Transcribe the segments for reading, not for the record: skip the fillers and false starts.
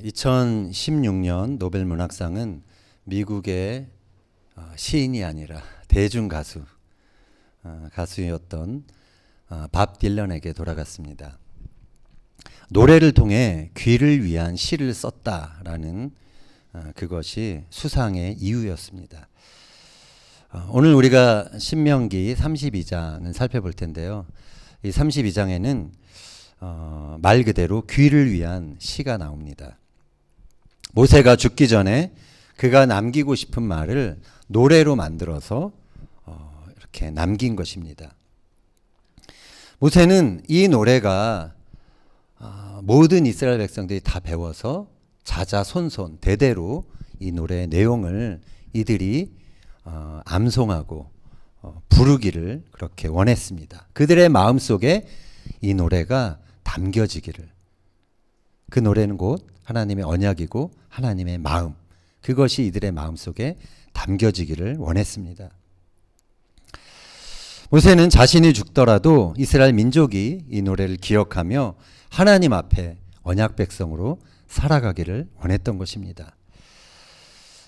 2016년 노벨 문학상은 미국의 시인이 아니라 대중 가수, 가수였던 밥 딜런에게 돌아갔습니다. 노래를 통해 귀를 위한 시를 썼다라는 그것이 수상의 이유였습니다. 오늘 우리가 신명기 32장을 살펴볼 텐데요. 이 32장에는 말 그대로 귀를 위한 시가 나옵니다. 모세가 죽기 전에 그가 남기고 싶은 말을 노래로 만들어서 이렇게 남긴 것입니다. 모세는 이 노래가 모든 이스라엘 백성들이 다 배워서 자자손손 대대로 이 노래의 내용을 이들이 암송하고 부르기를 그렇게 원했습니다. 그들의 마음속에 이 노래가 담겨지기를. 그 노래는 곧 하나님의 언약이고 하나님의 마음, 그것이 이들의 마음속에 담겨지기를 원했습니다. 모세는 자신이 죽더라도 이스라엘 민족이 이 노래를 기억하며 하나님 앞에 언약 백성으로 살아가기를 원했던 것입니다.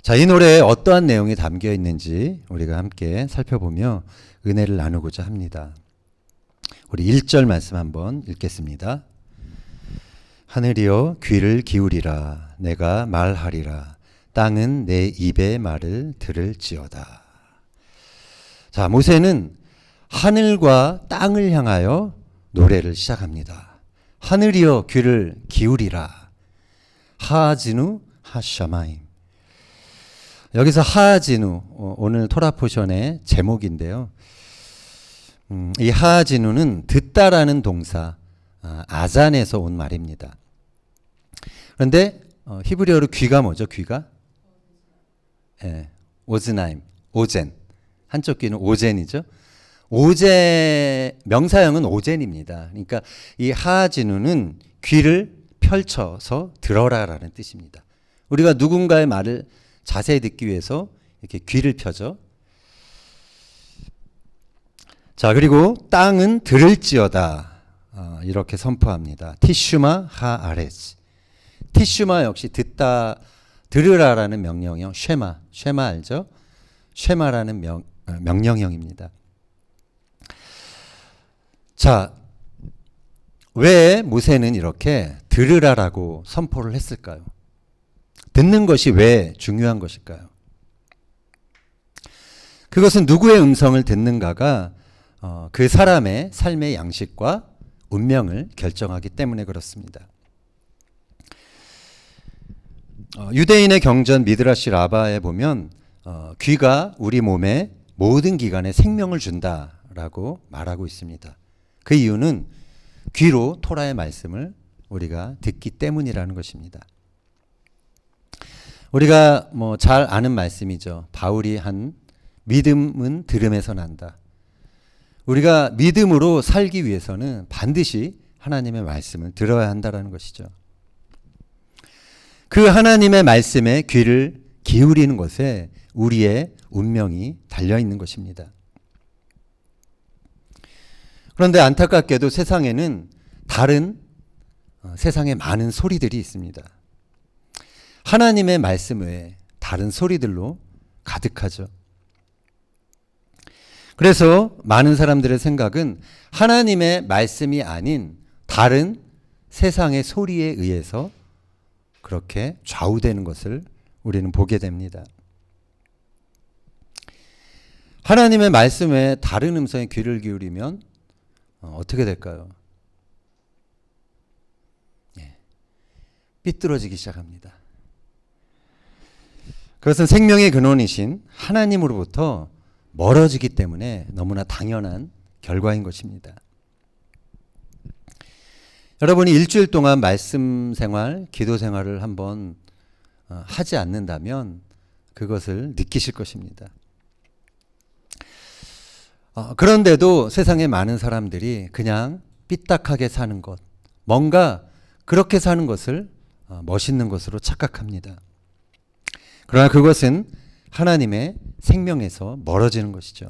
자, 이 노래에 어떠한 내용이 담겨 있는지 우리가 함께 살펴보며 은혜를 나누고자 합니다. 우리 1절 말씀 한번 읽겠습니다. 하늘이여 귀를 기울이라. 내가 말하리라. 땅은 내 입의 말을 들을지어다. 자, 모세는 하늘과 땅을 향하여 노래를 시작합니다. 하늘이여 귀를 기울이라. 하아지누 하샤마임. 여기서 하아지누, 오늘 토라 포션의 제목인데요. 이 하아지누는 듣다라는 동사 아잔에서 온 말입니다. 그런데 히브리어로 귀가 뭐죠? 귀가? 오즈나임, 오젠. 한쪽 귀는 오젠이죠. 오젠, 명사형은 오젠입니다. 그러니까 이 하아지누는 귀를 펼쳐서 들어라라는 뜻입니다. 우리가 누군가의 말을 자세히 듣기 위해서 이렇게 귀를 펴죠. 자, 그리고 땅은 들을지어다. 이렇게 선포합니다. 티슈마 하아레스. 티슈마 역시 듣다, 들으라라는 명령형, 쉐마. 쉐마 알죠? 쉐마라는 명령형입니다. 자, 왜 모세는 이렇게 들으라라고 선포를 했을까요? 듣는 것이 왜 중요한 것일까요? 그것은 누구의 음성을 듣는가가 그 사람의 삶의 양식과 운명을 결정하기 때문에 그렇습니다. 유대인의 경전 미드라시 라바에 보면 귀가 우리 몸의 모든 기관에 생명을 준다라고 말하고 있습니다. 그 이유는 귀로 토라의 말씀을 우리가 듣기 때문이라는 것입니다. 우리가 잘 아는 말씀이죠. 바울이 한 믿음은 들음에서 난다. 우리가 믿음으로 살기 위해서는 반드시 하나님의 말씀을 들어야 한다는 것이죠. 그 하나님의 말씀에 귀를 기울이는 것에 우리의 운명이 달려있는 것입니다. 그런데 안타깝게도 세상에는 다른 세상에 많은 소리들이 있습니다. 하나님의 말씀 외에 다른 소리들로 가득하죠. 그래서 많은 사람들의 생각은 하나님의 말씀이 아닌 다른 세상의 소리에 의해서 그렇게 좌우되는 것을 우리는 보게 됩니다. 하나님의 말씀에 다른 음성에 귀를 기울이면 어떻게 될까요? 삐뚤어지기 시작합니다. 그것은 생명의 근원이신 하나님으로부터 멀어지기 때문에 너무나 당연한 결과인 것입니다. 여러분이 일주일 동안 말씀 생활, 기도 생활을 한번 하지 않는다면 그것을 느끼실 것입니다. 그런데도 세상에 많은 사람들이 그냥 삐딱하게 사는 것, 뭔가 그렇게 사는 것을 멋있는 것으로 착각합니다. 그러나 그것은 하나님의 생명에서 멀어지는 것이죠.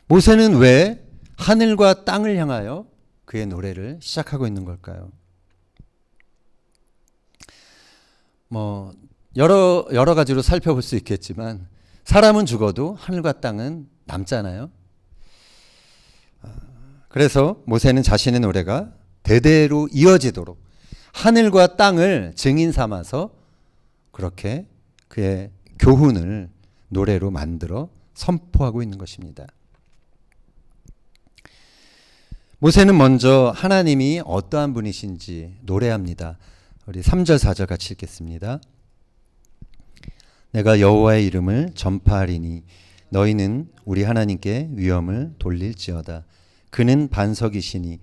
모세는 왜 하늘과 땅을 향하여 그의 노래를 시작하고 있는 걸까요? 뭐 여러 가지로 살펴볼 수 있겠지만 사람은 죽어도 하늘과 땅은 남잖아요. 그래서 모세는 자신의 노래가 대대로 이어지도록 하늘과 땅을 증인 삼아서 그렇게 그의 교훈을 노래로 만들어 선포하고 있는 것입니다. 모세는 먼저 하나님이 어떠한 분이신지 노래합니다. 우리 3절 4절 같이 읽겠습니다. 내가 여호와의 이름을 전파하리니 너희는 우리 하나님께 위엄을 돌릴지어다. 그는 반석이시니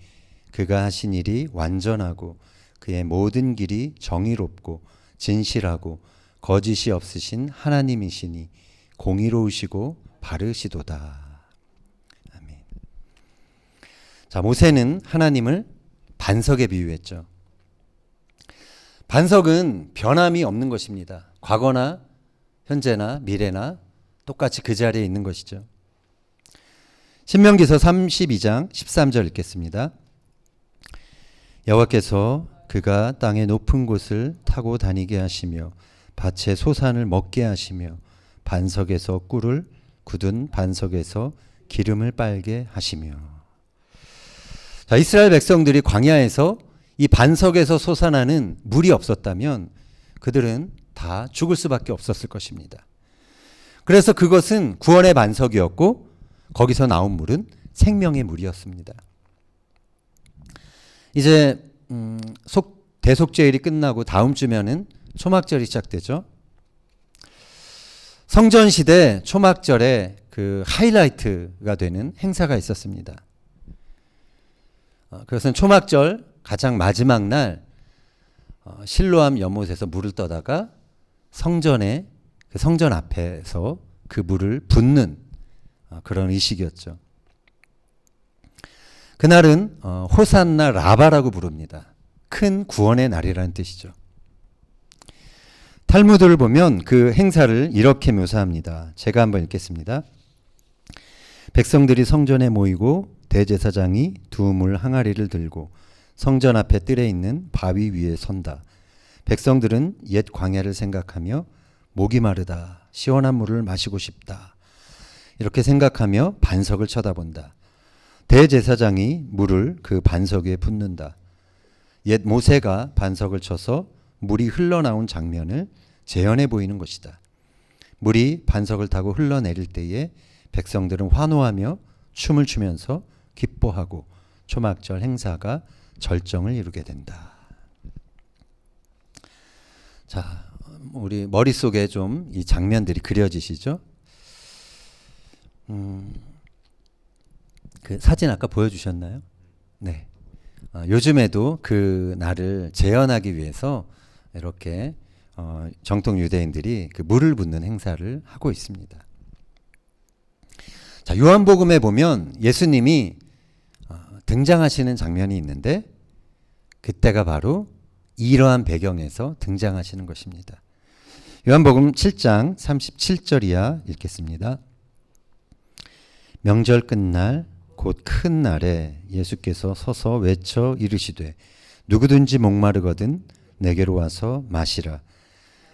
그가 하신 일이 완전하고 그의 모든 길이 정의롭고 진실하고 거짓이 없으신 하나님이시니 공의로우시고 바르시도다. 아멘. 자, 모세는 하나님을 반석에 비유했죠. 반석은 변함이 없는 것입니다. 과거나 현재나 미래나 똑같이 그 자리에 있는 것이죠. 신명기서 32장 13절 읽겠습니다. 여호와께서 그가 땅의 높은 곳을 타고 다니게 하시며 밭의 소산을 먹게 하시며 반석에서 꿀을 굳은 반석에서 기름을 빨게 하시며. 자, 이스라엘 백성들이 광야에서 이 반석에서 솟아나는 물이 없었다면 그들은 다 죽을 수밖에 없었을 것입니다. 그래서 그것은 구원의 반석이었고 거기서 나온 물은 생명의 물이었습니다. 이제 대속죄일이 끝나고 다음 주면은 초막절이 시작되죠. 성전시대 초막절에 그 하이라이트가 되는 행사가 있었습니다. 그것은 초막절 가장 마지막 날 실로암 연못에서 물을 떠다가 성전에 그 성전 앞에서 그 물을 붓는 그런 의식이었죠. 그날은 호산나 라바라고 부릅니다. 큰 구원의 날이라는 뜻이죠. 탈무드를 보면 그 행사를 이렇게 묘사합니다. 제가 한번 읽겠습니다. 백성들이 성전에 모이고 대제사장이 두 물 항아리를 들고 성전 앞에 뜰에 있는 바위 위에 선다. 백성들은 옛 광야를 생각하며 목이 마르다. 시원한 물을 마시고 싶다. 이렇게 생각하며 반석을 쳐다본다. 대제사장이 물을 그 반석 위에 붓는다. 옛 모세가 반석을 쳐서 물이 흘러나온 장면을 재현해 보이는 것이다. 물이 반석을 타고 흘러내릴 때에 백성들은 환호하며 춤을 추면서 기뻐하고 초막절 행사가 절정을 이루게 된다. 자, 우리 머릿속에 좀 이 장면들이 그려지시죠? 그 사진 아까 보여주셨나요? 네. 요즘에도 그 날을 재현하기 위해서 이렇게 정통 유대인들이 그 물을 붓는 행사를 하고 있습니다. 자, 요한복음에 보면 예수님이 등장하시는 장면이 있는데 그때가 바로 이러한 배경에서 등장하시는 것입니다. 요한복음 7장 37절 이하 읽겠습니다. 명절 끝날 곧 큰 날에 예수께서 서서 외쳐 이르시되 누구든지 목마르거든 내게로 와서 마시라.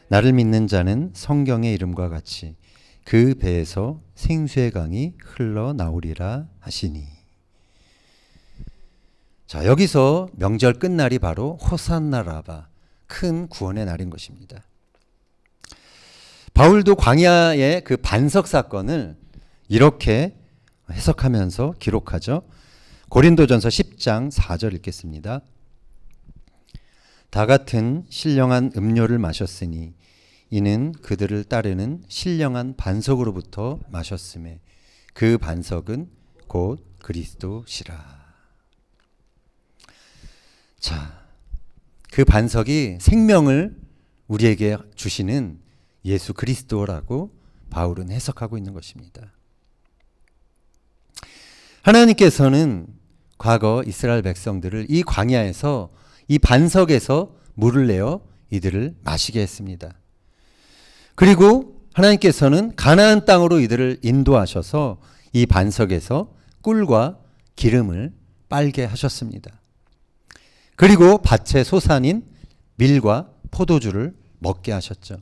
나를 믿는 자는 성경의 이름과 같이 그 배에서 생수의 강이 흘러나오리라 하시니. 자, 여기서 명절 끝날이 바로 호산나라바, 큰 구원의 날인 것입니다. 바울도 광야의 그 반석 사건을 이렇게 해석하면서 기록하죠. 고린도전서 10장 4절 읽겠습니다. 다 같은 신령한 음료를 마셨으니 이는 그들을 따르는 신령한 반석으로부터 마셨음에 그 반석은 곧 그리스도시라. 자, 그 반석이 생명을 우리에게 주시는 예수 그리스도라고 바울은 해석하고 있는 것입니다. 하나님께서는 과거 이스라엘 백성들을 이 광야에서 이 반석에서 물을 내어 이들을 마시게 했습니다. 그리고 하나님께서는 가나안 땅으로 이들을 인도하셔서 이 반석에서 꿀과 기름을 빨게 하셨습니다. 그리고 밭의 소산인 밀과 포도주를 먹게 하셨죠.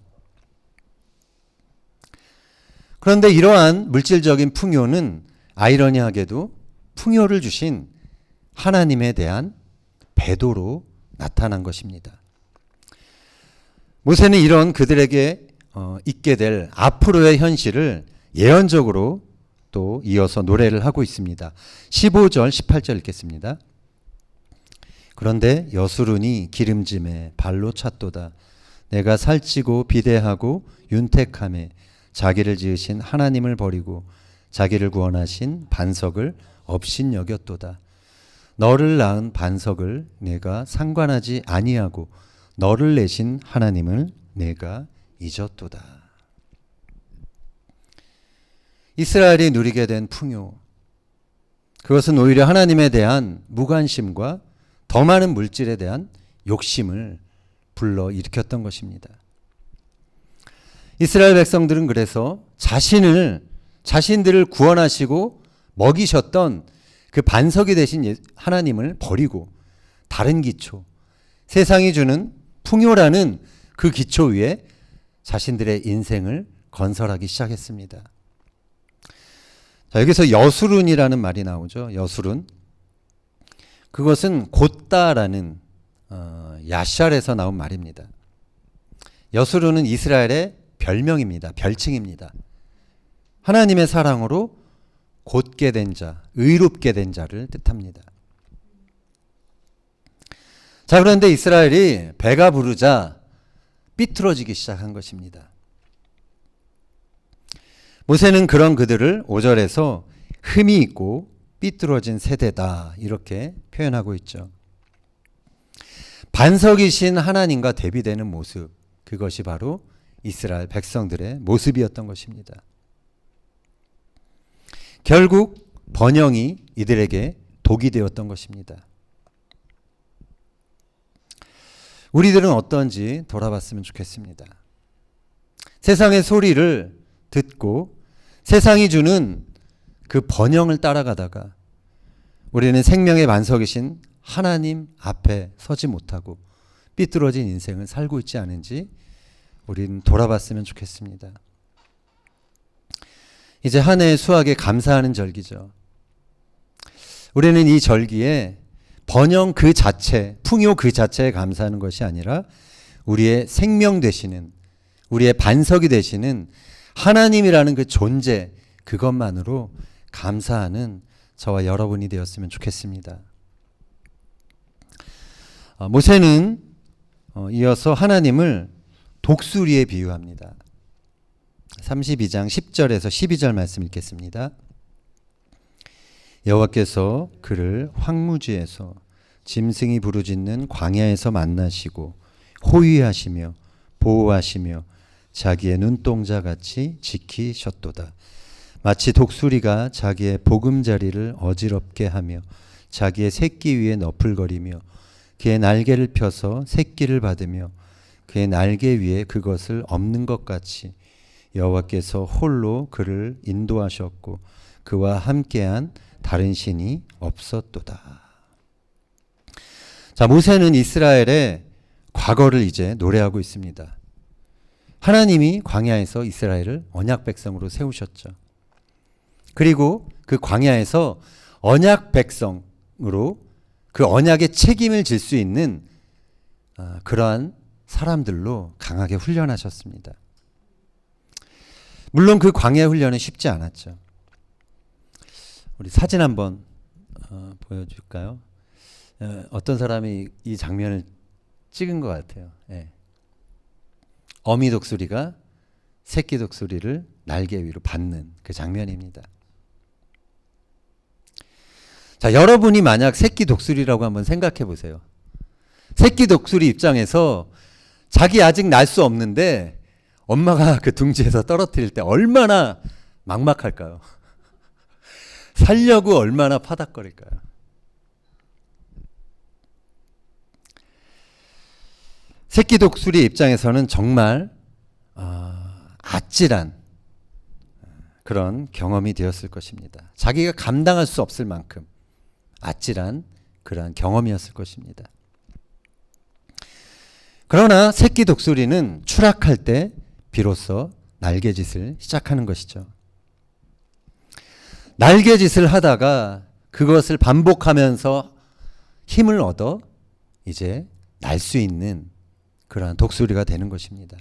그런데 이러한 물질적인 풍요는 아이러니하게도 풍요를 주신 하나님에 대한 배도로 나타난 것입니다. 모세는 이런 그들에게 있게 될 앞으로의 현실을 예언적으로 또 이어서 노래를 하고 있습니다. 15절, 18절 읽겠습니다. 그런데 여수run이 기름짐에 발로 찼도다. 내가 살찌고 비대하고 윤택함에 자기를 지으신 하나님을 버리고 자기를 구원하신 반석을 업신여겼도다. 너를 낳은 반석을 내가 상관하지 아니하고 너를 내신 하나님을 내가 잊었도다. 이스라엘이 누리게 된 풍요, 그것은 오히려 하나님에 대한 무관심과 더 많은 물질에 대한 욕심을 불러일으켰던 것입니다. 이스라엘 백성들은 그래서 자신들을 구원하시고 먹이셨던 그 반석이 되신 하나님을 버리고 다른 기초, 세상이 주는 풍요라는 그 기초 위에 자신들의 인생을 건설하기 시작했습니다. 자, 여기서 여수룬이라는 말이 나오죠. 여수룬. 그것은 곧다라는 야샬에서 나온 말입니다. 여수룬은 이스라엘의 별명입니다. 별칭입니다. 하나님의 사랑으로 곧게 된 자, 의롭게 된 자를 뜻합니다. 자, 그런데 이스라엘이 배가 부르자 삐뚤어지기 시작한 것입니다. 모세는 그런 그들을 5절에서 흠이 있고 삐뚤어진 세대다 이렇게 표현하고 있죠. 반석이신 하나님과 대비되는 모습, 그것이 바로 이스라엘 백성들의 모습이었던 것입니다. 결국 번영이 이들에게 독이 되었던 것입니다. 우리들은 어떤지 돌아봤으면 좋겠습니다. 세상의 소리를 듣고 세상이 주는 그 번영을 따라가다가 우리는 생명의 반석이신 하나님 앞에 서지 못하고 삐뚤어진 인생을 살고 있지 않은지 우리는 돌아봤으면 좋겠습니다. 이제 한 해의 수확에 감사하는 절기죠. 우리는 이 절기에 번영 그 자체, 풍요 그 자체에 감사하는 것이 아니라 우리의 생명 되시는, 우리의 반석이 되시는 하나님이라는 그 존재, 그것만으로 감사하는 저와 여러분이 되었으면 좋겠습니다. 모세는 이어서 하나님을 독수리에 비유합니다. 32장 10절에서 12절 말씀 읽겠습니다. 여호와께서 그를 황무지에서 짐승이 부르짖는 광야에서 만나시고 호위하시며 보호하시며 자기의 눈동자같이 지키셨도다. 마치 독수리가 자기의 보금자리를 어지럽게 하며 자기의 새끼 위에 너풀거리며 그의 날개를 펴서 새끼를 받으며 그의 날개 위에 그것을 엎는 것 같이 여호와께서 홀로 그를 인도하셨고 그와 함께한 다른 신이 없었도다. 자, 모세는 이스라엘의 과거를 이제 노래하고 있습니다. 하나님이 광야에서 이스라엘을 언약 백성으로 세우셨죠. 그리고 그 광야에서 언약 백성으로 그 언약의 책임을 질 수 있는 그러한 사람들로 강하게 훈련하셨습니다. 물론 그 광야 훈련은 쉽지 않았죠. 우리 사진 한번 보여줄까요? 어떤 사람이 이 장면을 찍은 것 같아요. 예. 어미 독수리가 새끼 독수리를 날개 위로 받는 그 장면입니다. 자, 여러분이 만약 새끼 독수리라고 한번 생각해 보세요. 새끼 독수리 입장에서 자기 아직 날 수 없는데 엄마가 그 둥지에서 떨어뜨릴 때 얼마나 막막할까요? 살려고 얼마나 파닥거릴까요? 새끼 독수리 입장에서는 정말 아찔한 그런 경험이 되었을 것입니다. 자기가 감당할 수 없을 만큼 아찔한 그러한 경험이었을 것입니다. 그러나 새끼 독수리는 추락할 때 비로소 날개짓을 시작하는 것이죠. 날개짓을 하다가 그것을 반복하면서 힘을 얻어 이제 날 수 있는 그러한 독수리가 되는 것입니다.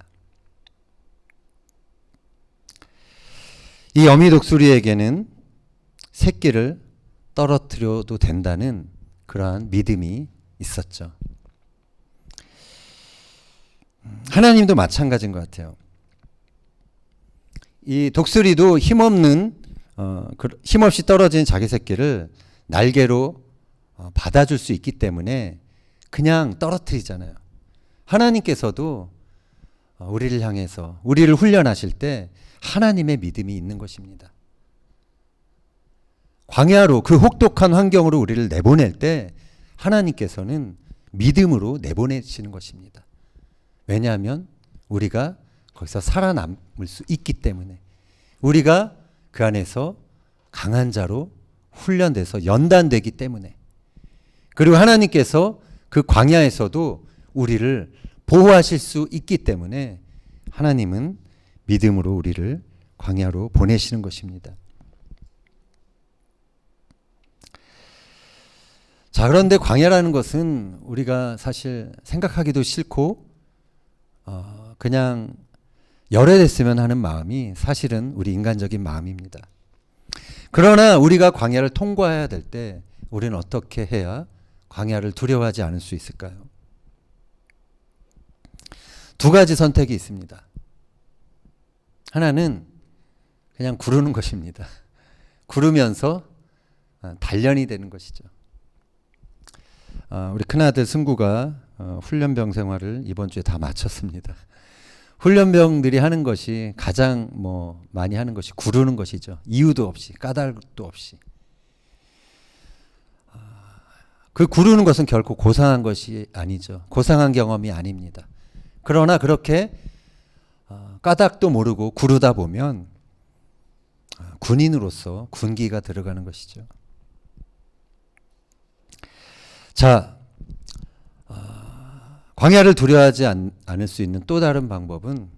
이 어미 독수리에게는 새끼를 떨어뜨려도 된다는 그러한 믿음이 있었죠. 하나님도 마찬가지인 것 같아요. 이 독수리도 힘없이 떨어진 자기 새끼를 날개로 받아줄 수 있기 때문에 그냥 떨어뜨리잖아요. 하나님께서도 우리를 향해서 우리를 훈련하실 때 하나님의 믿음이 있는 것입니다. 광야로 그 혹독한 환경으로 우리를 내보낼 때 하나님께서는 믿음으로 내보내시는 것입니다. 왜냐하면 우리가 거기서 살아남을 수 있기 때문에, 우리가 그 안에서 강한 자로 훈련돼서 연단되기 때문에, 그리고 하나님께서 그 광야에서도 우리를 보호하실 수 있기 때문에 하나님은 믿음으로 우리를 광야로 보내시는 것입니다. 자, 그런데 광야라는 것은 우리가 사실 생각하기도 싫고 그냥 열애됐으면 하는 마음이 사실은 우리 인간적인 마음입니다. 그러나 우리가 광야를 통과해야 될 때 우리는 어떻게 해야 광야를 두려워하지 않을 수 있을까요? 두 가지 선택이 있습니다. 하나는 그냥 구르는 것입니다. 구르면서 단련이 되는 것이죠. 우리 큰아들 승구가 훈련병 생활을 이번 주에 다 마쳤습니다. 훈련병들이 하는 것이 가장 많이 하는 것이 구르는 것이죠. 이유도 없이, 까닭도 없이. 그 구르는 것은 결코 고상한 것이 아니죠. 고상한 경험이 아닙니다. 그러나 그렇게 까닭도 모르고 구르다 보면 군인으로서 군기가 들어가는 것이죠. 자, 광야를 두려워하지 않을 수 있는 또 다른 방법은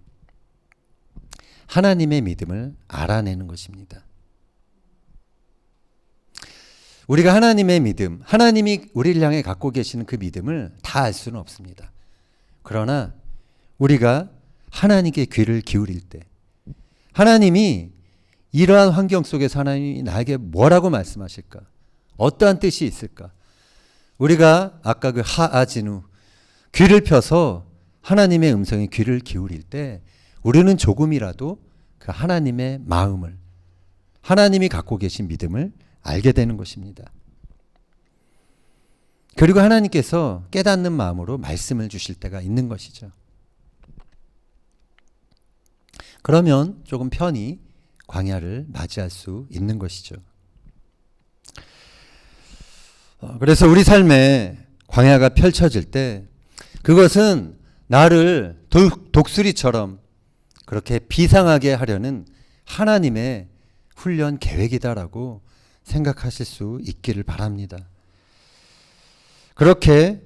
하나님의 믿음을 알아내는 것입니다. 우리가 하나님의 믿음, 하나님이 우리를 향해 갖고 계시는 그 믿음을 다 알 수는 없습니다. 그러나 우리가 하나님께 귀를 기울일 때, 하나님이 이러한 환경 속에서 하나님이 나에게 뭐라고 말씀하실까? 어떠한 뜻이 있을까? 우리가 아까 그 하아진우, 귀를 펴서 하나님의 음성에 귀를 기울일 때 우리는 조금이라도 그 하나님의 마음을, 하나님이 갖고 계신 믿음을 알게 되는 것입니다. 그리고 하나님께서 깨닫는 마음으로 말씀을 주실 때가 있는 것이죠. 그러면 조금 편히 광야를 맞이할 수 있는 것이죠. 그래서 우리 삶에 광야가 펼쳐질 때 그것은 나를 독수리처럼 그렇게 비상하게 하려는 하나님의 훈련 계획이다라고 생각하실 수 있기를 바랍니다. 그렇게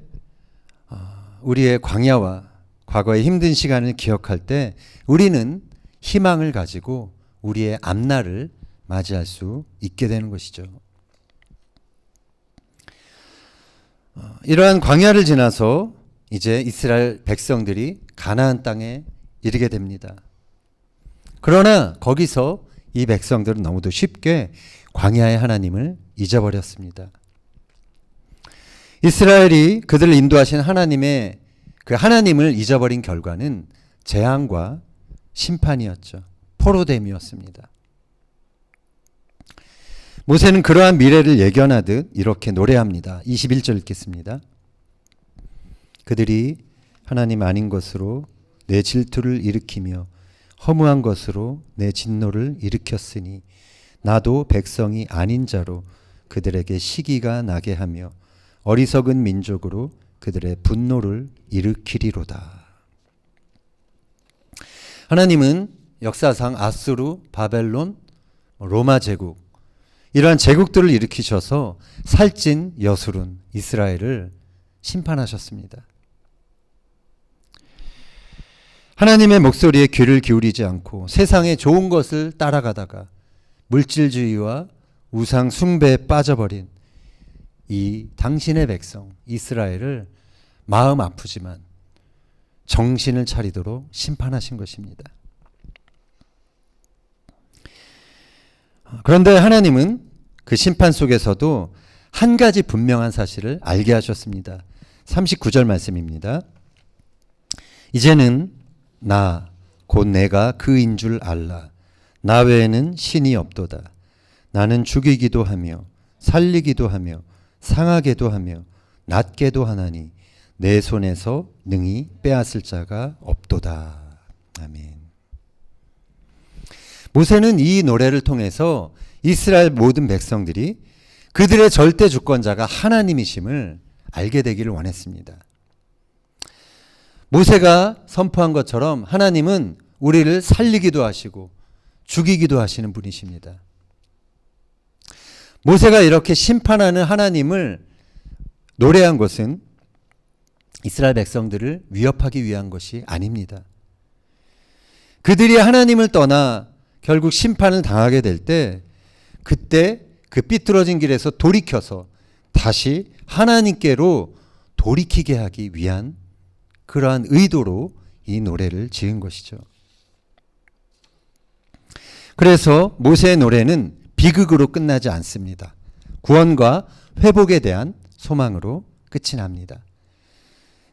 우리의 광야와 과거의 힘든 시간을 기억할 때 우리는 희망을 가지고 우리의 앞날을 맞이할 수 있게 되는 것이죠. 이러한 광야를 지나서 이제 이스라엘 백성들이 가나안 땅에 이르게 됩니다. 그러나 거기서 이 백성들은 너무도 쉽게 광야의 하나님을 잊어버렸습니다. 이스라엘이 그들을 인도하신 하나님의 그 하나님을 잊어버린 결과는 재앙과 심판이었죠. 포로됨이었습니다. 모세는 그러한 미래를 예견하듯 이렇게 노래합니다. 21절 읽겠습니다. 그들이 하나님 아닌 것으로 내 질투를 일으키며 허무한 것으로 내 진노를 일으켰으니 나도 백성이 아닌 자로 그들에게 시기가 나게 하며 어리석은 민족으로 그들의 분노를 일으키리로다. 하나님은 역사상 아수르, 바벨론, 로마 제국 이러한 제국들을 일으키셔서 살찐 여수른 이스라엘을 심판하셨습니다. 하나님의 목소리에 귀를 기울이지 않고 세상의 좋은 것을 따라가다가 물질주의와 우상 숭배에 빠져버린 이 당신의 백성 이스라엘을 마음 아프지만 정신을 차리도록 심판하신 것입니다. 그런데 하나님은 그 심판 속에서도 한 가지 분명한 사실을 알게 하셨습니다. 39절 말씀입니다. 이제는 나 곧 내가 그인 줄 알라. 나 외에는 신이 없도다. 나는 죽이기도 하며 살리기도 하며 상하게도 하며 낫게도 하나니 내 손에서 능히 빼앗을 자가 없도다. 아멘. 모세는 이 노래를 통해서 이스라엘 모든 백성들이 그들의 절대 주권자가 하나님이심을 알게 되기를 원했습니다. 모세가 선포한 것처럼 하나님은 우리를 살리기도 하시고 죽이기도 하시는 분이십니다. 모세가 이렇게 심판하는 하나님을 노래한 것은 이스라엘 백성들을 위협하기 위한 것이 아닙니다. 그들이 하나님을 떠나 결국 심판을 당하게 될 때 그때 그 삐뚤어진 길에서 돌이켜서 다시 하나님께로 돌이키게 하기 위한 그러한 의도로 이 노래를 지은 것이죠. 그래서 모세의 노래는 비극으로 끝나지 않습니다. 구원과 회복에 대한 소망으로 끝이 납니다.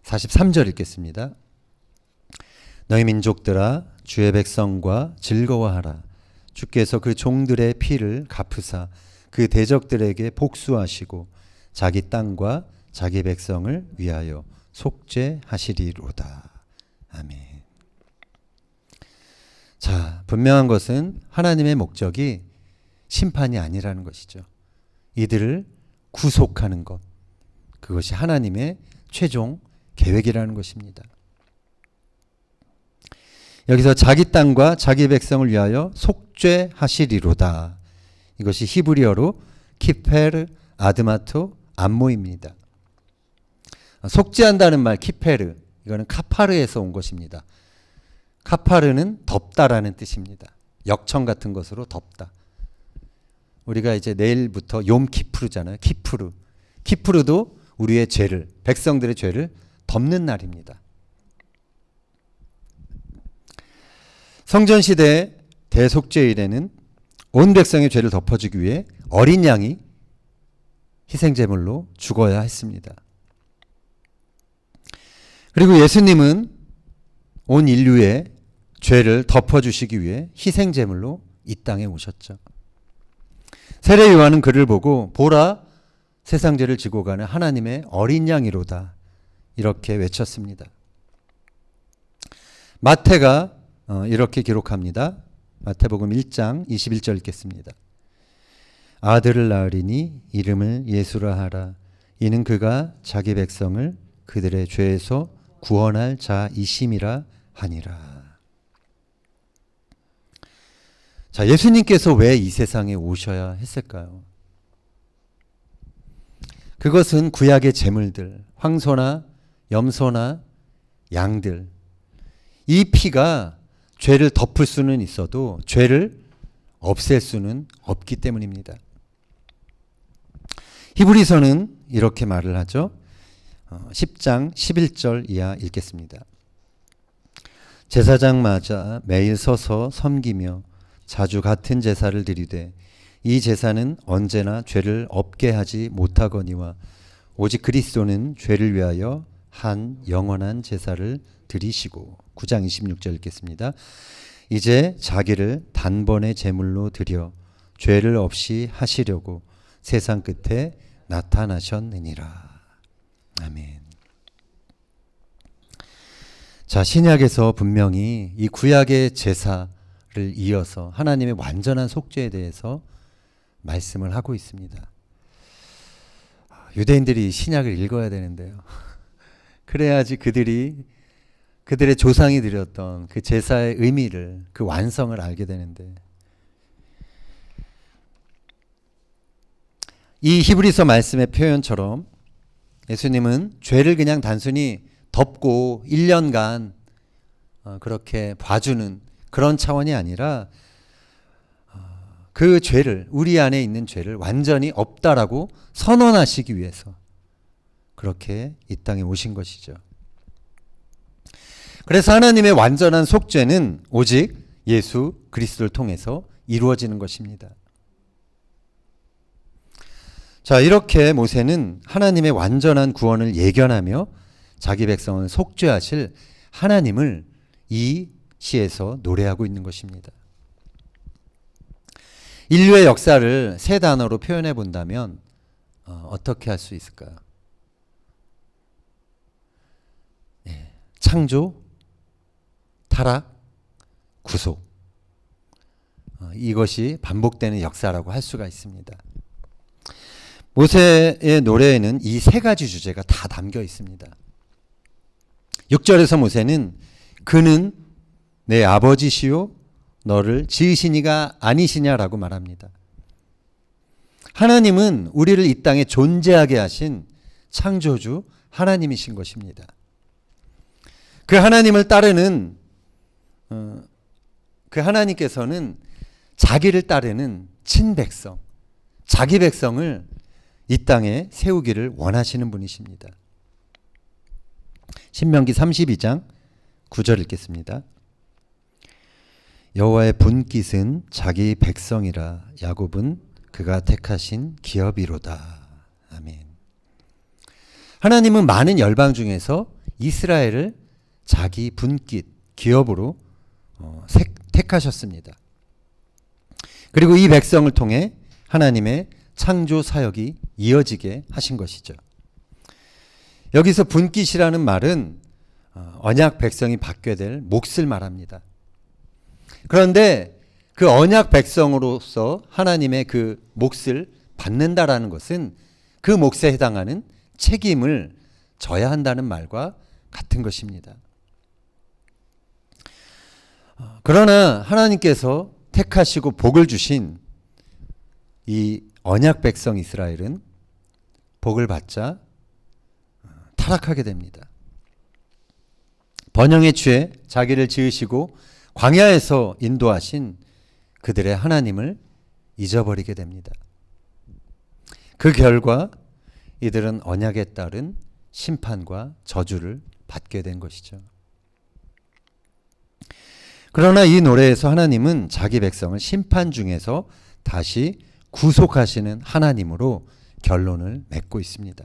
43절 읽겠습니다. 너희 민족들아 주의 백성과 즐거워하라. 주께서 그 종들의 피를 갚으사 그 대적들에게 복수하시고 자기 땅과 자기 백성을 위하여 속죄하시리로다. 아멘. 자, 분명한 것은 하나님의 목적이 심판이 아니라는 것이죠. 이들을 구속하는 것, 그것이 하나님의 최종 계획이라는 것입니다. 여기서 자기 땅과 자기 백성을 위하여 속죄하시리로다. 이것이 히브리어로 키페르 아드마토 암모입니다. 속죄한다는 말 키페르, 이거는 카파르에서 온 것입니다. 카파르는 덮다라는 뜻입니다. 역청 같은 것으로 덮다. 우리가 이제 내일부터 욤 키푸르잖아요. 키푸르. 키푸르도 우리의 죄를, 백성들의 죄를 덮는 날입니다. 성전시대 대속죄일에는 온 백성의 죄를 덮어주기 위해 어린 양이 희생제물로 죽어야 했습니다. 그리고 예수님은 온 인류의 죄를 덮어주시기 위해 희생제물로 이 땅에 오셨죠. 세례 요한은 그를 보고 보라 세상 죄를 지고 가는 하나님의 어린 양이로다 이렇게 외쳤습니다. 마태가 이렇게 기록합니다. 마태복음 1장 21절 읽겠습니다. 아들을 낳으리니 이름을 예수라 하라. 이는 그가 자기 백성을 그들의 죄에서 구원할 자이심이라 하니라. 자, 예수님께서 왜 이 세상에 오셔야 했을까요? 그것은 구약의 제물들, 황소나 염소나 양들, 이 피가 죄를 덮을 수는 있어도 죄를 없앨 수는 없기 때문입니다. 히브리서는 이렇게 말을 하죠. 10장 11절 이하 읽겠습니다. 제사장마다 매일 서서 섬기며 자주 같은 제사를 드리되 이 제사는 언제나 죄를 없게 하지 못하거니와 오직 그리스도는 죄를 위하여 한 영원한 제사를 드리시고 9장 26절 읽겠습니다. 이제 자기를 단번에 제물로 드려 죄를 없이 하시려고 세상 끝에 나타나셨느니라. 아멘. 자, 신약에서 분명히 이 구약의 제사를 이어서 하나님의 완전한 속죄에 대해서 말씀을 하고 있습니다. 유대인들이 신약을 읽어야 되는데요. 그래야지 그들의 조상이 드렸던 그 제사의 의미를, 그 완성을 알게 되는데, 이 히브리서 말씀의 표현처럼 예수님은 죄를 그냥 단순히 덮고 1년간 그렇게 봐주는 그런 차원이 아니라 그 죄를, 우리 안에 있는 죄를 완전히 없다라고 선언하시기 위해서 그렇게 이 땅에 오신 것이죠. 그래서 하나님의 완전한 속죄는 오직 예수 그리스도를 통해서 이루어지는 것입니다. 자, 이렇게 모세는 하나님의 완전한 구원을 예견하며 자기 백성을 속죄하실 하나님을 이 시에서 노래하고 있는 것입니다. 인류의 역사를 세 단어로 표현해 본다면 어떻게 할 수 있을까요? 창조, 타락, 구속. 이것이 반복되는 역사라고 할 수가 있습니다. 모세의 노래에는 이 세 가지 주제가 다 담겨 있습니다. 6절에서 모세는 그는 내 아버지시요 너를 지으신 이가 아니시냐라고 말합니다. 하나님은 우리를 이 땅에 존재하게 하신 창조주 하나님이신 것입니다. 그 하나님을 따르는 그 하나님께서는 자기를 따르는 친백성, 자기 백성을 이 땅에 세우기를 원하시는 분이십니다. 신명기 32장 9절 읽겠습니다. 여호와의 분깃은 자기 백성이라 야곱은 그가 택하신 기업이로다. 아멘. 하나님은 많은 열방 중에서 이스라엘을 자기 분깃, 기업으로 택하셨습니다. 그리고 이 백성을 통해 하나님의 창조 사역이 이어지게 하신 것이죠. 여기서 분깃이라는 말은 언약 백성이 받게 될 몫을 말합니다. 그런데 그 언약 백성으로서 하나님의 그 몫을 받는다라는 것은 그 몫에 해당하는 책임을 져야 한다는 말과 같은 것입니다. 그러나 하나님께서 택하시고 복을 주신 이 언약 백성 이스라엘은 복을 받자 타락하게 됩니다. 번영에 취해 자기를 지으시고 광야에서 인도하신 그들의 하나님을 잊어버리게 됩니다. 그 결과 이들은 언약에 따른 심판과 저주를 받게 된 것이죠. 그러나 이 노래에서 하나님은 자기 백성을 심판 중에서 다시 구속하시는 하나님으로 결론을 맺고 있습니다.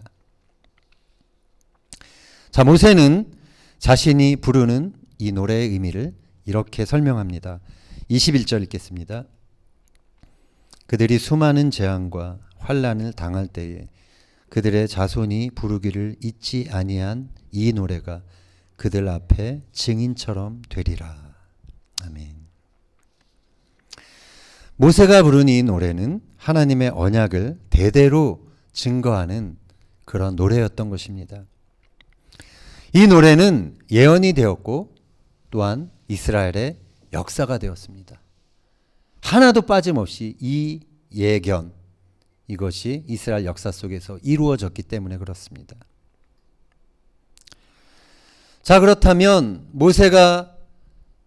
자, 모세는 자신이 부르는 이 노래의 의미를 이렇게 설명합니다. 21절 읽겠습니다. 그들이 수많은 재앙과 환난을 당할 때에 그들의 자손이 부르기를 잊지 아니한 이 노래가 그들 앞에 증인처럼 되리라. 아멘. 모세가 부른 이 노래는 하나님의 언약을 대대로 증거하는 그런 노래였던 것입니다. 이 노래는 예언이 되었고 또한 이스라엘의 역사가 되었습니다. 하나도 빠짐없이 이 예견, 이것이 이스라엘 역사 속에서 이루어졌기 때문에 그렇습니다. 자, 그렇다면 모세가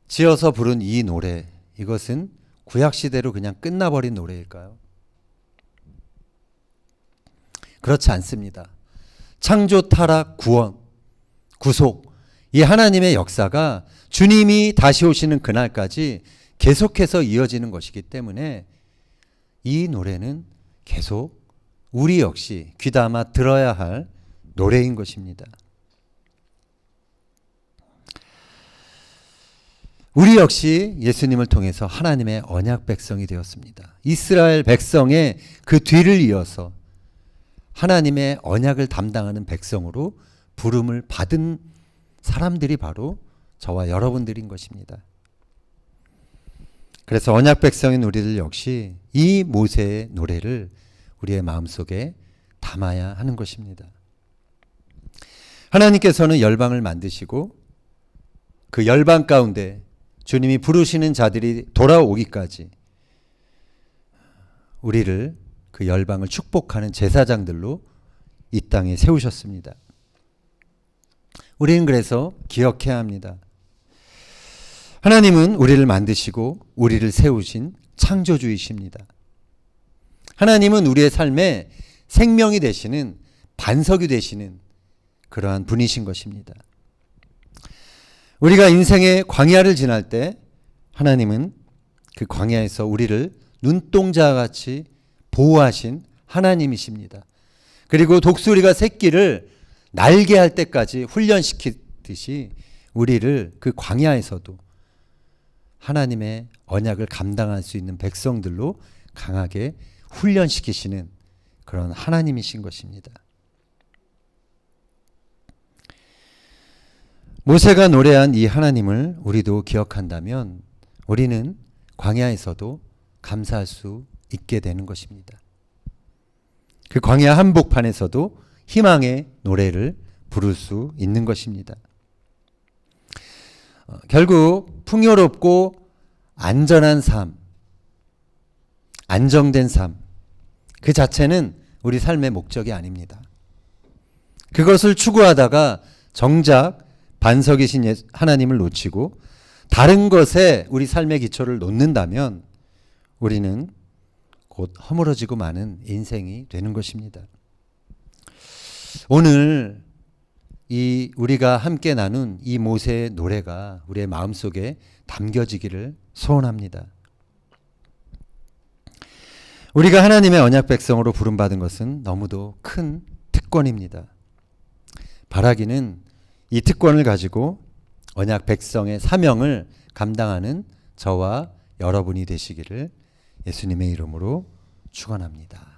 지어서 부른 이 노래, 이것은 구약시대로 그냥 끝나버린 노래일까요? 그렇지 않습니다. 창조, 타락, 구원, 구속, 이 하나님의 역사가 주님이 다시 오시는 그날까지 계속해서 이어지는 것이기 때문에 이 노래는 계속 우리 역시 귀담아 들어야 할 노래인 것입니다. 우리 역시 예수님을 통해서 하나님의 언약 백성이 되었습니다. 이스라엘 백성의 그 뒤를 이어서 하나님의 언약을 담당하는 백성으로 부름을 받은 사람들이 바로 저와 여러분들인 것입니다. 그래서 언약 백성인 우리들 역시 이 모세의 노래를 우리의 마음속에 담아야 하는 것입니다. 하나님께서는 열방을 만드시고 그 열방 가운데 주님이 부르시는 자들이 돌아오기까지 우리를 그 열방을 축복하는 제사장들로 이 땅에 세우셨습니다. 우리는 그래서 기억해야 합니다. 하나님은 우리를 만드시고 우리를 세우신 창조주이십니다. 하나님은 우리의 삶에 생명이 되시는 반석이 되시는 그러한 분이신 것입니다. 우리가 인생의 광야를 지날 때 하나님은 그 광야에서 우리를 눈동자와 같이 보호하신 하나님이십니다. 그리고 독수리가 새끼를 날게 할 때까지 훈련시키듯이 우리를 그 광야에서도 하나님의 언약을 감당할 수 있는 백성들로 강하게 훈련시키시는 그런 하나님이신 것입니다. 모세가 노래한 이 하나님을 우리도 기억한다면 우리는 광야에서도 감사할 수 있게 되는 것입니다. 그 광야 한복판에서도 희망의 노래를 부를 수 있는 것입니다. 결국 풍요롭고 안전한 삶, 안정된 삶, 그 자체는 우리 삶의 목적이 아닙니다. 그것을 추구하다가 정작 반석이신 하나님을 놓치고 다른 것에 우리 삶의 기초를 놓는다면 우리는 곧 허물어지고 마는 인생이 되는 것입니다. 오늘 우리가 함께 나눈 이 모세의 노래가 우리의 마음속에 담겨지기를 소원합니다. 우리가 하나님의 언약 백성으로 부름받은 것은 너무도 큰 특권입니다. 바라기는 이 특권을 가지고 언약 백성의 사명을 감당하는 저와 여러분이 되시기를 예수님의 이름으로 축원합니다.